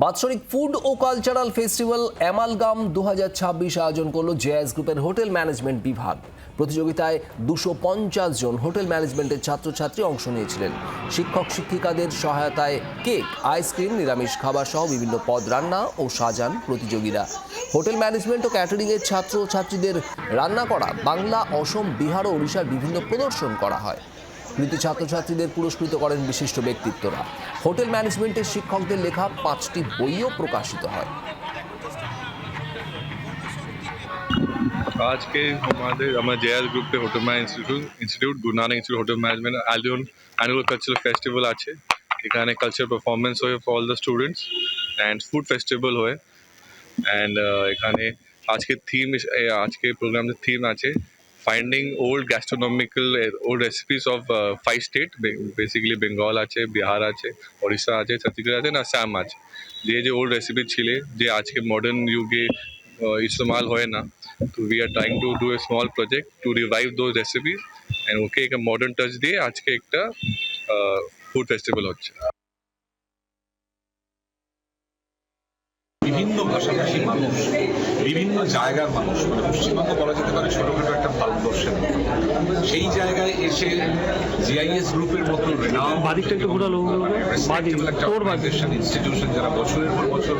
বাৎসরিক ফুড ও cultural festival amalgam 2026 আয়োজন করল জেএস গ্রুপের হোটেল ম্যানেজমেন্ট বিভাগ। প্রতিযোগিতায় 250 জন হোটেল ম্যানেজমেন্টের ছাত্রছাত্রী অংশ নিয়েছিলেন। শিক্ষক শিক্ষিকাদের সহায়তায় কেক, আইসক্রিম, নিরামিষ খাবার সহ বিভিন্ন পদ রান্না ও সাজান প্রতিযোগীরা। হোটেল ম্যানেজমেন্ট ও ক্যাটারিংয়ের ছাত্র ছাত্রীদের রান্না করা বাংলা, অসম, বিহার ও ওড়িশার বিভিন্ন প্রদর্শন করা হয়। কৃতি ছাত্রছাত্রীদের পুরস্কৃত করেন বিশিষ্ট ব্যক্তিত্বরা। হোটেল ম্যানেজমেন্টের শিক্ষকদের লেখা 5টি বইও প্রকাশিত হয়। आज के हमारे जेएस ग्रुप पे hotel management institute Guru Nanak institute hotel management annual cultural festival আছে। এখানে কালচারাল পারফরমেন্স হয় for all the students and food festival হয়। অ্যান্ড এখানে আজকে প্রোগ্রামের থিম আছে finding old gastronomical old recipes of 5 state, basically Bengal আছে, বিহার আছে, ওড়িশা আছে, ছত্তিশগড় আছে, আসাম আছে। যে ওল্ড রেসিপি ছিল যে আজকে মডার্ন যুগে इस्तेमाल হয় না, তো we are trying to do a small project to revive those recipes and okay একটা মডার্ন টাচ দিয়ে আজকে একটা ফুড ফেস্টিভ্যাল হচ্ছে। বিভিন্ন ভাষাভাষী মানুষ, বিভিন্ন জায়গার মানুষ, মানে পশ্চিমবঙ্গ বলা যেতে পারে ছোটখাটো একটা ভারতবর্ষের মতো। সেই জায়গায় এসে জিআইএস গ্রুপের মতো ইনস্টিটিউশন যারা বছরের পর বছর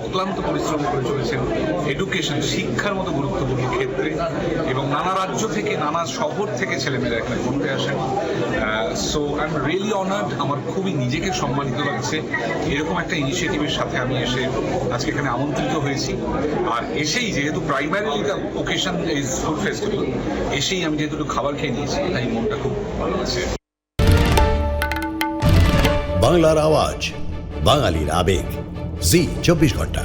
অক্লান্ত পরিশ্রম করে চলেছেন এডুকেশন, শিক্ষার মতো গুরুত্বপূর্ণ ক্ষেত্রে, এবং নানা রাজ্য থেকে, নানা শহর থেকে ছেলেমেয়েরা এখানে পড়তে আসেন। So I am really honoured. আমার খুবই নিজেকে সম্মানিত লাগছে এরকম একটা ইনিশিয়েটিভের সাথে আমি এসে আজকে এখানে আমন্ত্রিত হয়েছি। আর এসেই যেহেতু primarily the occasion is food festival, এসেই আমি যেহেতু খাবার খেয়ে নিয়েছি তাই মনটা খুব ভালো আছে। বাংলার আওয়াজ, বাঙালির আবেগ, জি 24 ঘন্টা।